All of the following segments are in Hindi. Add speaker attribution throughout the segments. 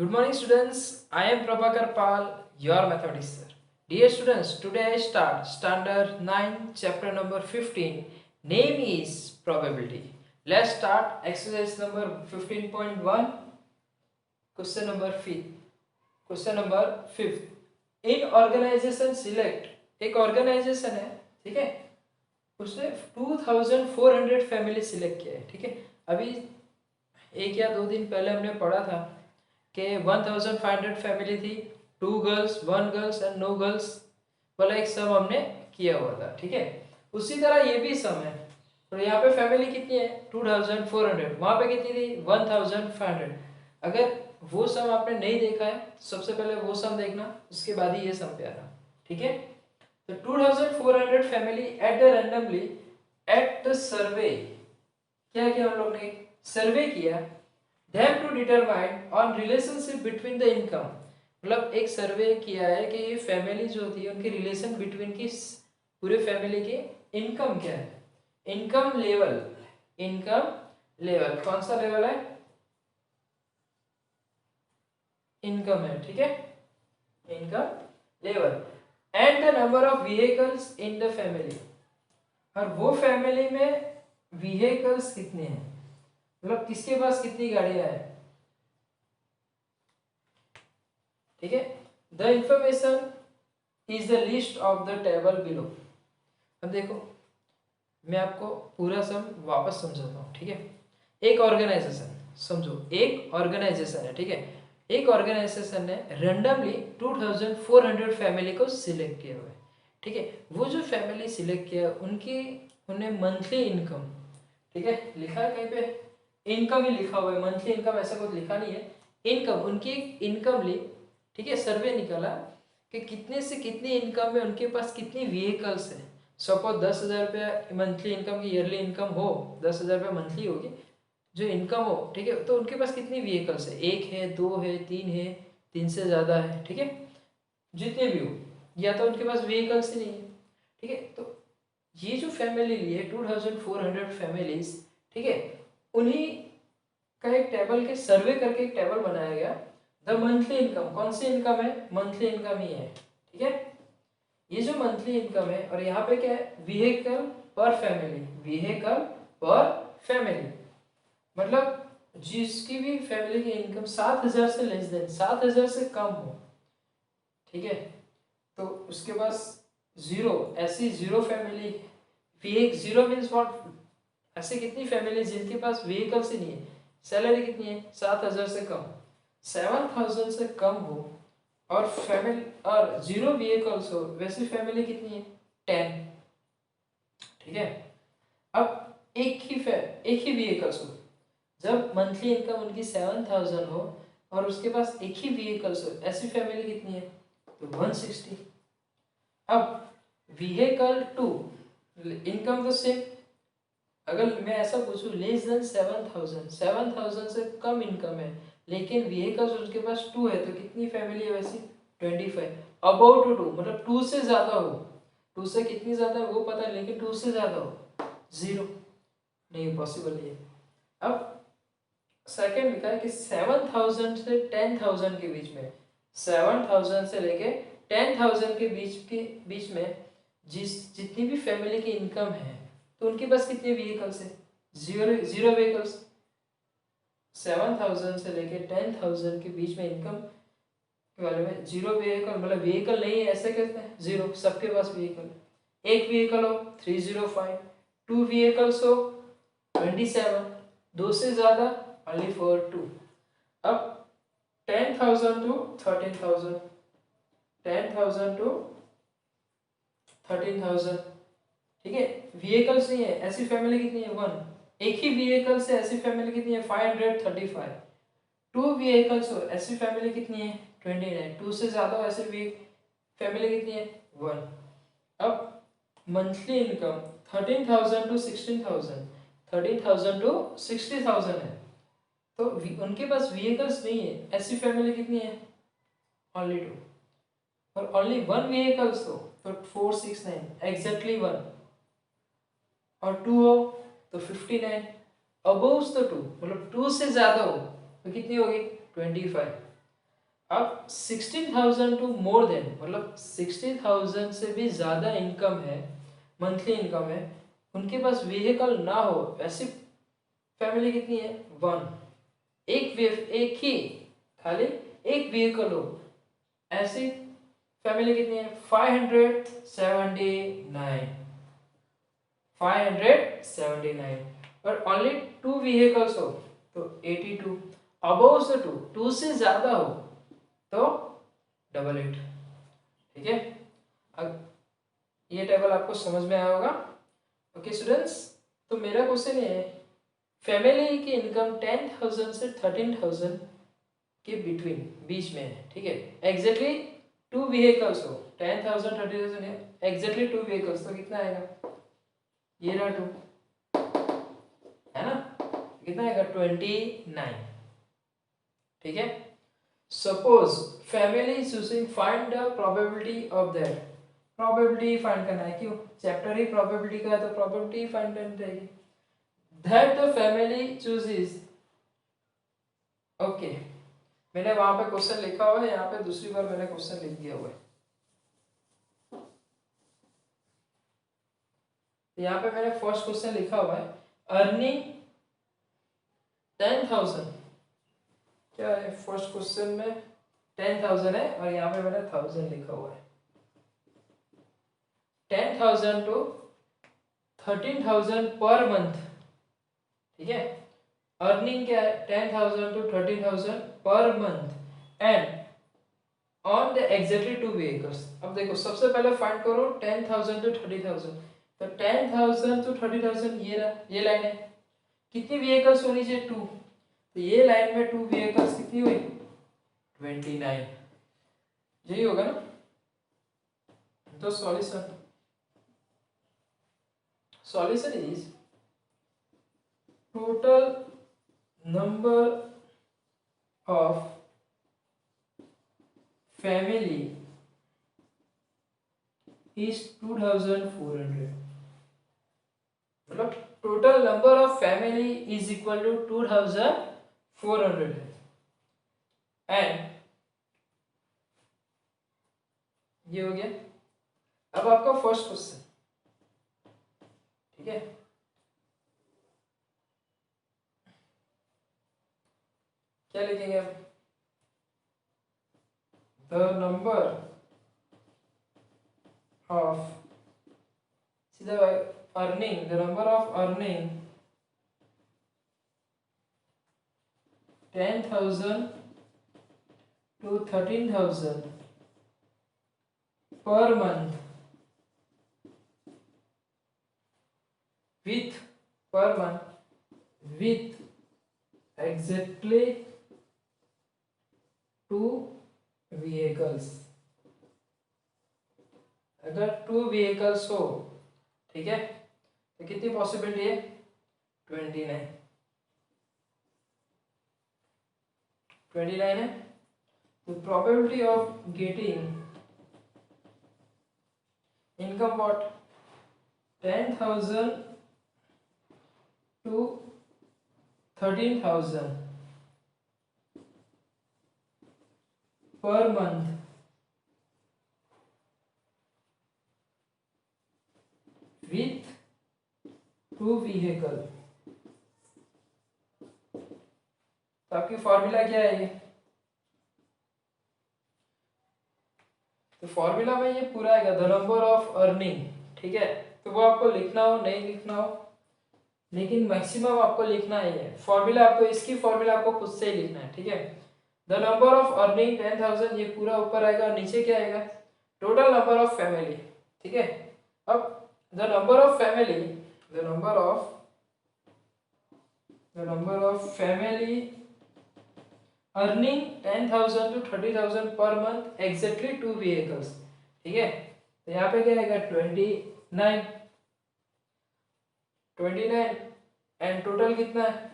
Speaker 1: Good morning, students. I am Prabhakar Pal, your mathematics sir. Dear students, today I start standard 9, chapter number 15. Name is probability. Let's start exercise number 15.1, question number 5. Question number 5. In organization select. एक organization है, ठीक है, उसने 2400 फैमिली सिलेक्ट किया है, ठीक है। अभी एक या दो दिन पहले हमने पढ़ा था कि 1500 फैमिली थी, 2 girls 1 girls and no girls वाला एक सम हमने किया हुआ था, ठीक है। उसी तरह ये भी सम है, तो यहाँ पे फैमिली कितनी है 2400, वहाँ पे कितनी थी 1500। अगर वो सम आपने नहीं देखा है सबसे पहले वो सम देखना, उसके बाद ही ये सम पे आना, ठीक है। तो 2400 family at the randomly at the survey, क्या किया हम लोग ने सर्वे किया, them to determine on relationship between the income, मतलब एक सर्वे किया है कि ये फैमिली जो होती है उनकी रिलेशन बिटवीन की पूरे फैमिली की इनकम क्या है, इनकम लेवल, इनकम लेवल कौन सा लेवल है, इनकम है, ठीक है, income level and the number of vehicles in the family, और वो फैमिली में व्हीकल्स कितने हैं, मतलब किसके पास कितनी गाड़ियां हैं, ठीक है। The information is the list of the table below. अब देखो मैं आपको पूरा सम वापस समझाता हूँ, ठीक है। एक ऑर्गेनाइजेशन समझो, एक ऑर्गेनाइजेशन है, ठीक है। एक ऑर्गेनाइजेशन ने रैंडमली 2400 फैमिली को सिलेक्ट किया हुआ है, ठीक है। वो जो फैमिली सिलेक्ट किया उनकी उन्हें मंथली इनकम, ठीक है, लिखा है कहीं पे इनकम ही लिखा हुआ है, मंथली इनकम ऐसा कुछ लिखा नहीं है, इनकम उनकी इनकम ली, ठीक है। सर्वे निकाला कि कितने से कितनी इनकम में उनके पास कितनी व्हीकल्स है। सपोज 10,000 रुपया मंथली इनकम की ईयरली इनकम हो, 10,000 रुपया मंथली होगी जो इनकम हो, ठीक है। तो उनके पास कितनी व्हीकल्स है, एक है, दो है, तीन है, तीन से ज़्यादा है, ठीक है, जितने भी हो, या तो उनके पास व्हीकल्स ही नहीं है, ठीक है। तो ये जो फैमिली ली है 2400 फैमिलीज, ठीक है, उन्हीं का एक टेबल के सर्वे करके एक टेबल बनाया गया। द मंथली इनकम, कौन सी इनकम है, मंथली इनकम ही है, ठीक है। ये जो मंथली इनकम है, और यहाँ पे क्या है व्हीकल पर फैमिली, व्हीकल पर फैमिली, मतलब जिसकी भी फैमिली की इनकम 7,000 से लेस देन 7,000 से कम हो, ठीक है, तो उसके पास जीरो, ऐसी zero family, zero means what, ऐसे कितनी फैमिली जिनके पास व्हीकल्स ही नहीं है, सैलरी कितनी है 7,000 से कम, 7,000 से कम हो, और फैमिली और जीरो व्हीकल्स हो, वैसी फैमिली कितनी है 10, ठीक है। अब एक ही व्हीकल्स हो, जब मंथली इनकम उनकी 7,000 हो और उसके पास एक ही व्हीकल्स हो, ऐसी फैमिली कितनी है तो 160। अब व्हीकल टू इनकम तो सेम, अगर मैं ऐसा पूछूं लेस देन 7,000, 7,000 से कम इनकम है लेकिन व्हीकल्स उसके पास 2 है, तो कितनी फैमिली है वैसी 25। अबाउट टू 2 मतलब 2 से ज़्यादा हो, 2 से कितनी ज़्यादा है वो पता है लेकिन 2 से ज़्यादा हो, जीरो, नहीं पॉसिबल ये। अब सेकंड लिखा है कि 7,000 से 10,000 के बीच में, 7,000 से लेके 10,000 के बीच में जितनी भी फैमिली की इनकम है तो उनके पास कितने व्हीकल्स है, जीरो व्हीकल्स। 7,000 से लेके 10,000 के बीच में इनकम के बारे में जीरो व्हीकल, मतलब व्हीकल नहीं है ऐसे कहते हैं, जीरो, सबके पास व्हीकल, एक व्हीकल हो 305, 2 व्हीकल्स हो 27, 2 से ज़्यादा only for 2। अब 10,000 to 13,000, 10,000 to 13,000, ठीक है, व्हीकल्स नहीं है ऐसी फैमिली कितनी है 1, एक ही व्हीकल से ऐसी फैमिली कितनी है 535, 2 व्हीकल्स हो ऐसी फैमिली कितनी है 29, 2 से ज़्यादा हो ऐसी फैमिली कितनी है 1। अब मंथली इनकम 13,000 to 16,000, 13,000 to 60,000 है, तो उनके पास व्हीकल्स नहीं है ऐसी फैमिली कितनी है ओनली 2, और ओनली 1 व्हीकल्स हो तो 469 एग्जैक्टली 1, और 2 हो तो 59, अबोव तो 2 मतलब 2 से ज़्यादा हो तो कितनी होगी 25, अब 16,000 टू मोर देन, मतलब 60,000 से भी ज़्यादा इनकम है, मंथली इनकम है, उनके पास व्हीकल ना हो, ऐसी फैमिली कितनी है? 1। एक ही, खाली एक व्हीकल हो, ऐसी फैमिली कितनी है? 579। 579। और ओनली 2 व्हीकल्स हो तो 82। अबव से 2 से ज्यादा हो तो 88। ठीक है, अब ये टेबल आपको समझ में आया होगा। ओके स्टूडेंट्स, तो मेरा क्वेश्चन ये है, फैमिली की इनकम 10,000 से 13,000 के बीच में है। ठीक है, एग्जैक्टली 2 व्हीकल्स हो, 10,000 30,000 है, एग्जैक्टली 2 व्हीकल्स, तो कितना आएगा? ये रहा 2, है ना, कितना आएगा? 29। ठीक है, suppose family is using find the probability of that, probability find करना है, क्यों? चैप्टर ही प्रोबेबिलिटी का है तो प्रोबेबिलिटी फाइंड करनी रहेगी। That the family chooses, okay, मैंने वहां पे क्वेश्चन लिखा हुआ है, यहाँ पे दूसरी बार मैंने क्वेश्चन लिख दिया हुआ है। यहाँ पे मैंने फर्स्ट क्वेश्चन लिखा हुआ है, अर्निंग 10,000, क्या है फर्स्ट क्वेश्चन में? 10,000 है और यहाँ पे मैंने 1000 लिखा हुआ है। 10,000 टू 13,000 पर मंथ। ठीक है, अर्निंग क्या है? 10,000 to 13,000 per month and on the exactly 2 vehicles. अब देखो, सबसे पहले फाइंड करो 10,000 टू 30,000, तो 10,000 टू 30,000 ये लाइन है, कितनी व्हीकल्स होनी चाहिए? 2, तो ये लाइन में 2 व्हीकल्स कितनी हुई? 29। यही होगा ना? तो solution is total number of family is 2,400, मतलब total number of family is equal to 2,400 and ये हो गया। अब आपका फर्स्ट क्वेश्चन, ठीक है, क्या लिखेंगे आप? द नंबर ऑफ, सीधा earning, the number of earning 10,000 to 13,000 per month with, per month with exactly 2 vehicles। अगर 2 vehicles हो, ठीक है, तो कितनी पॉसिबिलिटी है? 29। 29 है, तो probability of getting income what? 10,000 to 13,000 per month with 2 vehicle। तो आपकी फॉर्मूला क्या है ये? तो फॉर्मूला में ये पूरा आएगा, द नंबर ऑफ अर्निंग। ठीक है, तो वो आपको लिखना हो नहीं लिखना हो, लेकिन मैक्सिमम आपको लिखना है। फॉर्मूला आपको, इसकी फॉर्मूला आपको खुद से ही लिखना है। ठीक है, द नंबर ऑफ अर्निंग 10,000, ये पूरा ऊपर आएगा और नीचे क्या आएगा? Total number of family. ठीक है, अब the number of family, the number of family earning 10,000 to 30,000 per month, exactly 2 vehicles. ठीक है, तो यहाँ पे क्या आएगा? 29 एंड टोटल कितना है?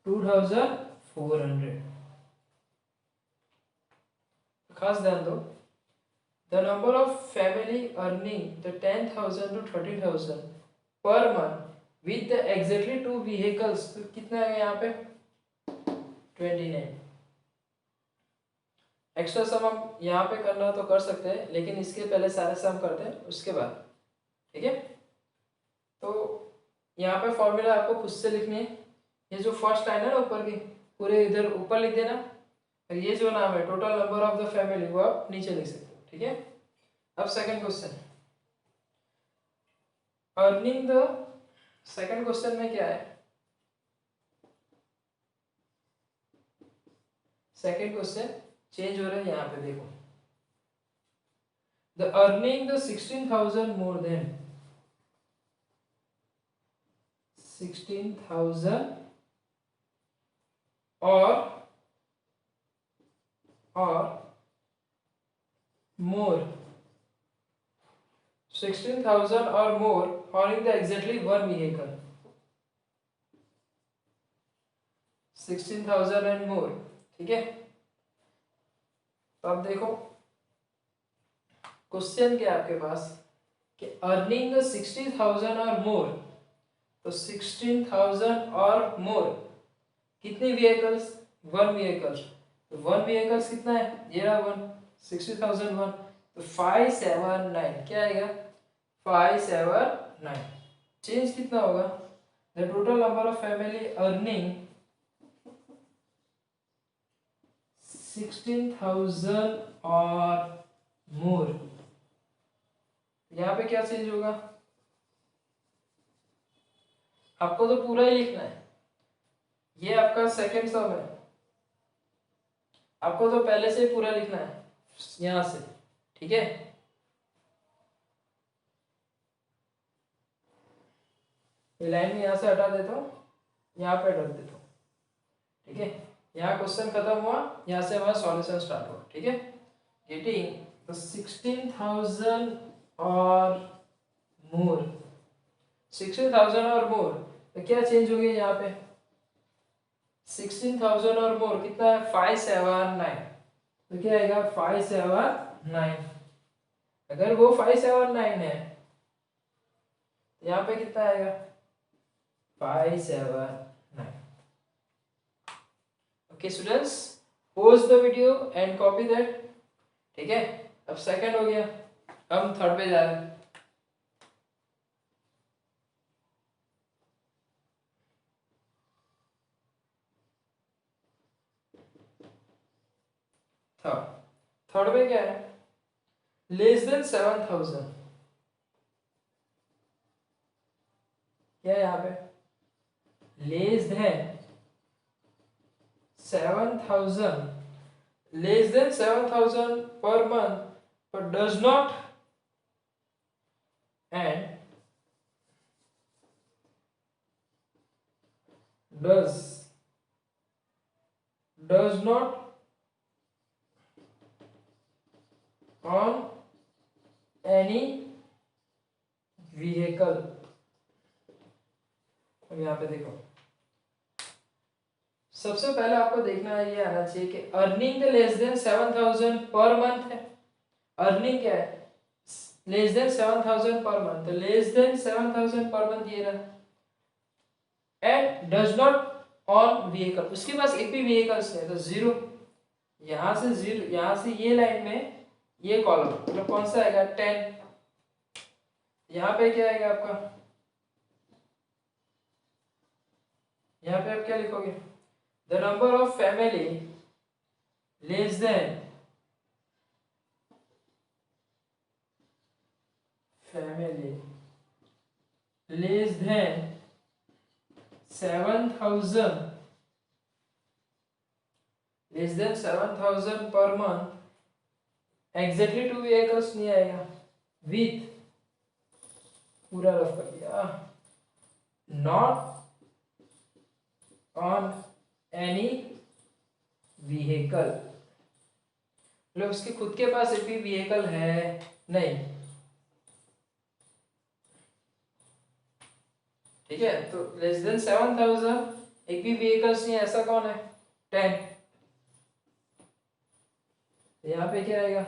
Speaker 1: 2,400। खास ध्यान दो, the number of family earning the 10,000 to 30,000 per month with the exactly 2 vehicles, तो कितना है यहाँ पे? 29। एक्स्ट्रा सम हम यहाँ पे करना तो कर सकते हैं, लेकिन इसके पहले सारे सम करते हैं उसके बाद, ठीक है। तो यहाँ पे फॉर्मूला आपको खुद से लिखनी है। ये जो फर्स्ट लाइन है ना ऊपर की, पूरे इधर ऊपर लिख देना, और ये जो नाम है total number of the family वो आप नीचे लिख सकते हो, ठीक है। अब second question, earning the, second question में क्या है, सेकंड क्वेश्चन चेंज हो रहा है यहाँ पे देखो, the earning the 16,000 more than 16,000 or more, 16,000 or more owning the exactly one vehicle, 16,000 and more, ठीक है। तो अब देखो क्वेश्चन क्या है आपके पास कि अर्निंग 60,000 और मोर, तो 16,000 और मोर कितनी व्हीकल्स, वन व्हीकल, तो वन व्हीकल्स कितना है, ये रहा वन, 60,001, तो 579 क्या आएगा, 579, चेंज कितना होगा, the total number of family earning 16,000 और मोर, यहाँ पे क्या चेंज होगा, आपको तो पूरा ही लिखना है, ये आपका सेकंड सम है, आपको तो पहले से ही पूरा लिखना है यहां से, ठीक है। ये लाइन में यहां से हटा देता हूं, यहाँ पे रख देता हूं, ठीक है। यहाँ क्वेश्चन खत्म हुआ, यहाँ से हमारा सॉल्यूशन स्टार्ट हुआ, ठीक है। गेटिंग द 16,000 और मोर, 16,000 और मोर, तो क्या चेंज हो गया यहाँ पे, 16,000 और मोर कितना है, 579, तो क्या आएगा 579, अगर वो 579 है यहाँ पे कितना आएगा 579। Okay students, pause the video and copy that, ठीक है। अब सेकंड हो गया, अब हम थर्ड पे जा रहे हैं। थर्ड में क्या है, लेस देन 7,000, क्या है यहाँ पे, less than 7,000, less than 7,000 per month, but does not and does not on any vehicle। अब यहाँ पे देखो, सबसे पहले आपको देखना है, ये आना चाहिए कि earning less than 7,000 per month है, अर्निंग क्या है, लेस देन 7,000 पर मंथ, तो लेस देन 7,000 पर मंथ ये रहा, and does not on vehicle, उसके पास एक भी व्हीकल्स नहीं है, तो जीरो, यहां से जीरो, यहां से ये लाइन में ये कॉलम मतलब कौन सा आएगा 10, यहाँ पे क्या आएगा आपका, यहाँ पे आप क्या लिखोगे, the number of family less than less than 7,000, less than 7,000 per month, exactly two vehicles नहीं आएगा, विथ, पूरा रफ कर दिया, नॉट ऑन एनी व्हीकल, मतलब उसके खुद के पास एक भी व्हीकल है नहीं, ठीक है। तो लेस देन 7,000 एक भी व्हीकल्स नहीं, ऐसा कौन है 10, यहाँ पे क्या आएगा,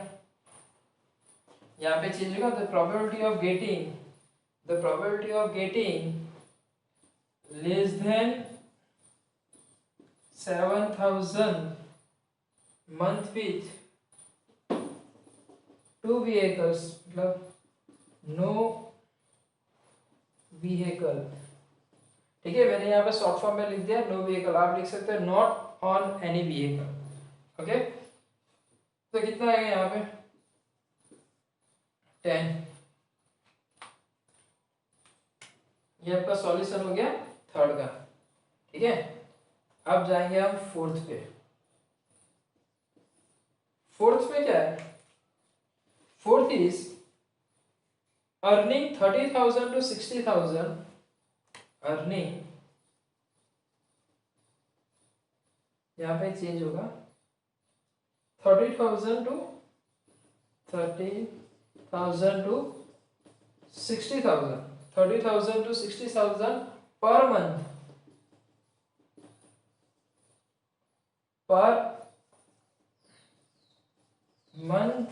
Speaker 1: यहाँ पे चेंज होगा, the probability of getting less than 7,000 month with two vehicles मतलब नो व्हीकल, ठीक है। मैंने यहाँ पे शॉर्ट फॉर्म में लिख दिया नो व्हीकल, आप लिख सकते हैं not on any vehicle. Okay, तो कितना आएगा यहाँ पे 10। ये आपका सॉल्यूशन हो गया थर्ड का, ठीक है। अब जाएंगे हम फोर्थ पे। फोर्थ में क्या है, fourth is earning 30,000 to 60,000, earning यहाँ पे चेंज होगा 30,000 to 60,000, 30,000 to 60,000 पर मंथ, पर मंथ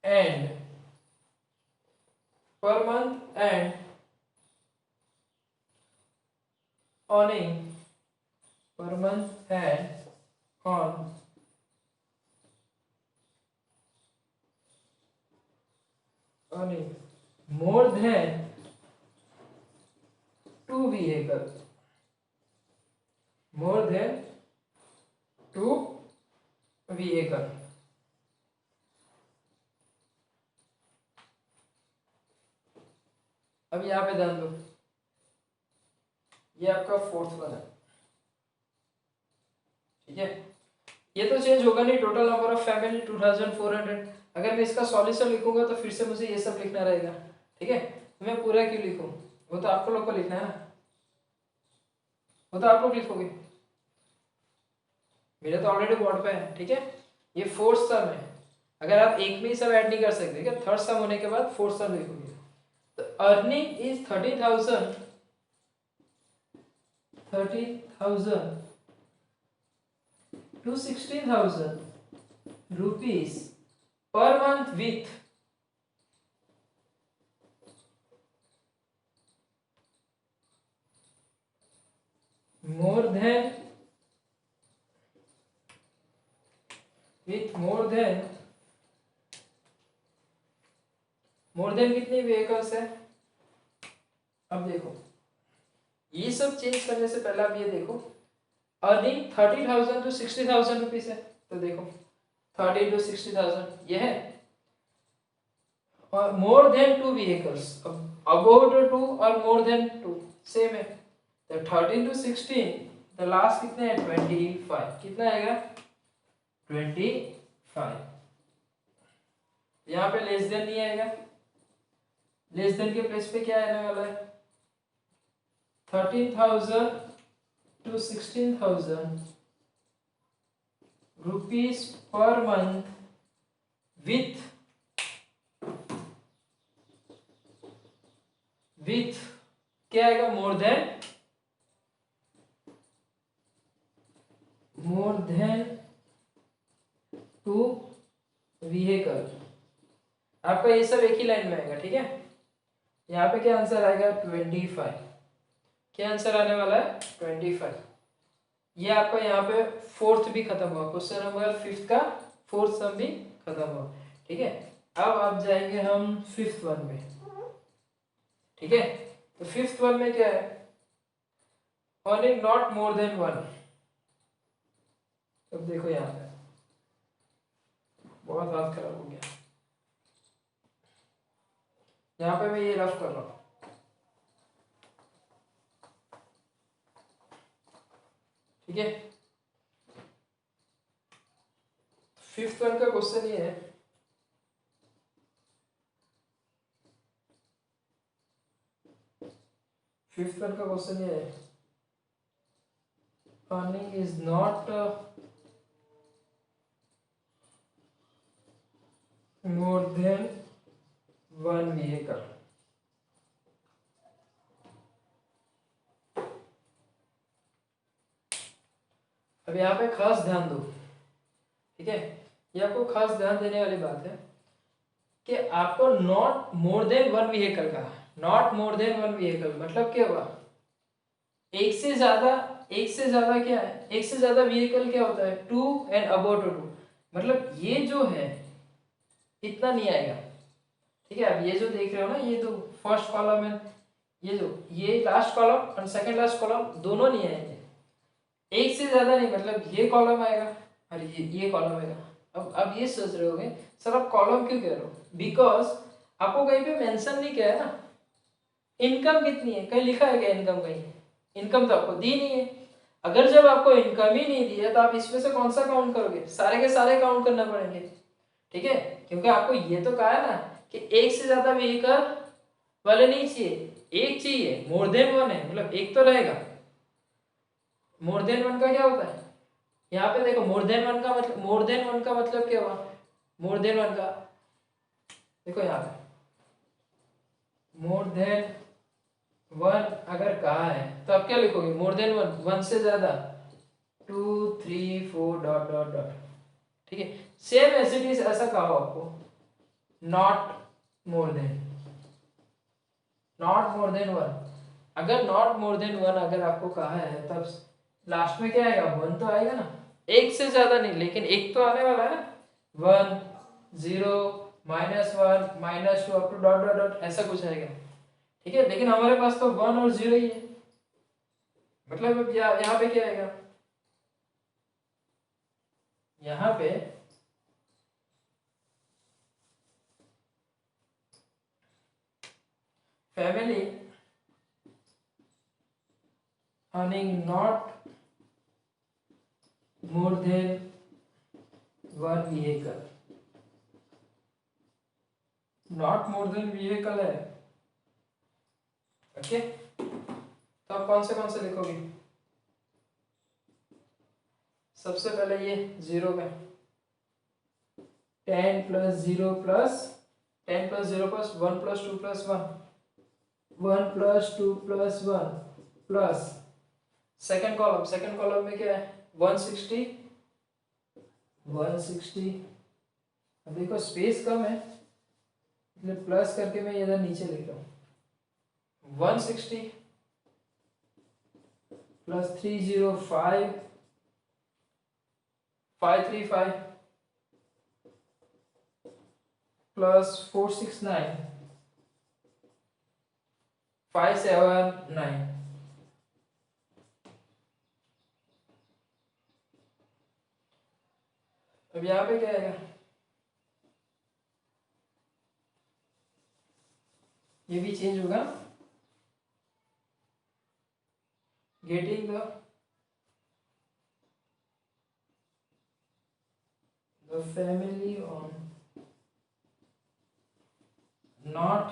Speaker 1: एंड, पर month and earning per month and on earning more than 2 vehicles, more than 2 vehicle। अब यहाँ पे ध्यान दो, ये आपका फोर्थ वन है, ठीक है। ये तो चेंज होगा नहीं, टोटल नंबर ऑफ फैमिली 2400। अगर मैं इसका सॉल्यूशन लिखूंगा तो फिर से मुझे ये सब लिखना रहेगा, ठीक है। तो मैं पूरा क्यों लिखूं, वो तो आपको लोग को लिखना है ना, वो तो आप लोग लिखोगे, मेरे तो ऑलरेडी बोर्ड पे है, ठीक है। ये फोर्थ सम है, अगर आप एक में ही सब ऐड नहीं कर सकते, ठीक है। थर्ड सम होने के बाद फोर्थ सम लिखोगे। तो earning is 30,000 to 16,000 rupees per month with more than कितनी व्हीकल्स है। अब देखो ये सब चेंज करने से पहले आप ये देखो, अर्निंग 30,000 to 60,000 रुपीज है, तो देखो 30 to 60,000 ये है, और मोर देन 2 व्हीकल्स, अबाउट 2 और मोर देन 2 सेम है। तो 13 to 16 द लास्ट कितने है 25, कितना आएगा 25। यहाँ पे लेस देन नहीं आएगा, लेस देन के प्लेस पे क्या आने वाला है 13,000 to 16,000 rupees per month with क्या आएगा मोर देन 2 व्हीकल। आपका ये सब एक ही लाइन में आएगा, ठीक है। यहाँ पे क्या आंसर आएगा 25, क्या आंसर आने वाला है 25। ये आपका यहाँ पे फोर्थ भी खत्म हुआ, क्वेश्चन नंबर 5 का फोर्थ सम भी खत्म हुआ, ठीक है। अब आप जाएंगे हम फिफ्थ वन में, ठीक है। तो फिफ्थ वन में क्या है, अर्निंग नॉट मोर देन 1। अब देखो यहाँ पे बहुत हाथ खराब हो गया, यहाँ पे मैं ये रफ कर रहा हूँ, ठीक है। फिफ्थ वन का क्वेश्चन ये है, फिफ्थ वन का क्वेश्चन ये है, earning is not more than 1 vehicle. अब यहाँ पे खास ध्यान दो, ठीक है। ये आपको खास ध्यान देने वाली बात है कि आपको नॉट मोर देन 1 व्हीकल का, नॉट मोर देन 1 व्हीकल मतलब क्या हुआ, एक से ज्यादा क्या है, एक से ज्यादा व्हीकल क्या होता है 2 एंड अबाउट 2। मतलब ये जो है इतना नहीं आएगा। ठीक है, अब ये जो देख रहे हो ना, ये जो फर्स्ट कॉलम है, ये लास्ट कॉलम और सेकंड लास्ट कॉलम दोनों नहीं आएंगे, एक से ज्यादा नहीं, मतलब ये कॉलम आएगा और ये कॉलम आएगा। अब ये सोच रहे होगे सर आप कॉलम क्यों कह रहे हो, बिकॉज आपको कहीं पे मेंशन नहीं किया है ना इनकम कितनी है, कहीं लिखा है क्या इनकम, कहीं इनकम तो आपको दी नहीं है। अगर जब आपको इनकम ही नहीं दी है तो आप इसमें से कौन सा काउंट करोगे, सारे के सारे काउंट करना पड़ेंगे। ठीक है, क्योंकि आपको ये तो कहा है ना कि एक से ज्यादा व्हीकल वाले नहीं चाहिए, एक चाहिए, मोर देन वन है, मतलब एक तो रहेगा। मोर देन वन का क्या होता है, यहाँ पे देखो मोर देन वन का मतलब, मोर देन वन का मतलब क्या हुआ, मोर देन वन का देखो यहाँ पे मोर देन वन अगर कहा है तो आप क्या लिखोगे, मोर देन वन, वन से ज्यादा, 2 3 4 डॉट डॉट डॉट। ठीक है, सेम एज इट इज ऐसा कहो आपको, not more than, not more than one. अगर नॉट मोर देन वन अगर आपको कहा है तब लास्ट में क्या आएगा, वन तो आएगा ना, एक से ज्यादा नहीं, लेकिन एक तो आने वाला है ना, 1 0 -1 -2 up to dot dot dot ऐसा कुछ आएगा। ठीक है, लेकिन हमारे पास तो 1 और 0 ही है, मतलब अब यहाँ पे क्या आएगा, यहाँ पे family earning not more than one vehicle, not more than vehicle है। ओके, तो आप कौन से लिखोगे, सबसे पहले ये जीरो में 10 + 0 + 10 + 0 + 1 + 2 + 1 1 + 2 + 1 प्लस सेकंड कॉलम में क्या है 160 160। अब देखो स्पेस कम है इसलिए प्लस करके मैं इधर नीचे लिख रहा हूँ 160 + 305 535 + 469 579। अब यहाँ पे क्या आएगा, ये भी चेंज होगा, getting the family on not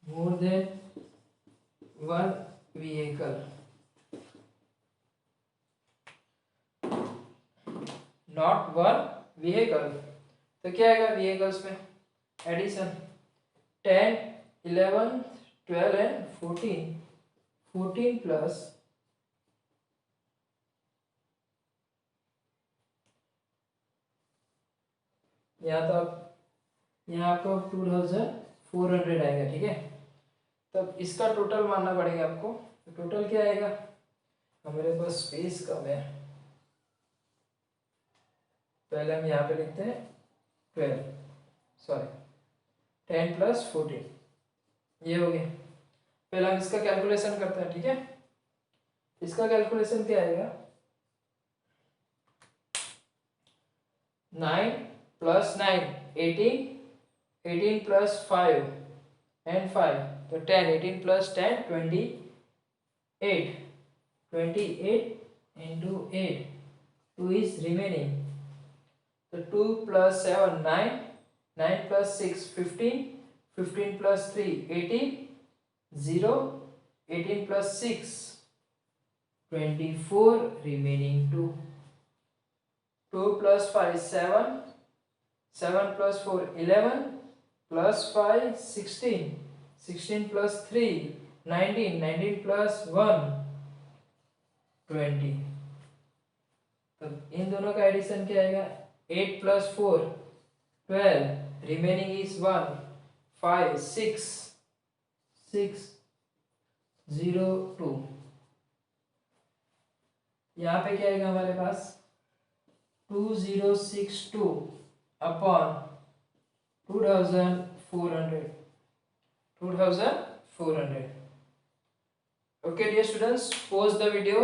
Speaker 1: more than one vehicle, not one vehicle, तो क्या आएगा व्हीकल्स में एडिशन 10 11 12 एंड 14 14 प्लस यहाँ तो आप यहाँ आपको 2400 आएगा। ठीक है, तब इसका टोटल मानना पड़ेगा आपको, तो टोटल क्या आएगा, हमारे पास स्पेस कम है, पहले हम यहाँ पे लिखते हैं 10 + 14 ये हो गया। पहले हम इसका कैलकुलेशन करते हैं। ठीक है, इसका कैलकुलेशन क्या आएगा, 9 + 9 18 18 + 5 and 5 तो 10 18 + 10 28 28 into 8 2 is remaining, so 2 + 7 9 9 + 6 15 15 + 3 18 0 18 + 6 24 remaining 2 2 + 5 7 7 + 4 11 + 5 16 16 + 3 19 19 + 1 20। तो इन दोनों का एडिशन क्या आएगा 8 + 4 12 रिमेनिंग इज 1 5 6 6 0 2। यहाँ पे क्या आएगा हमारे पास 2062 upon 2400. Okay dear students, pause the video.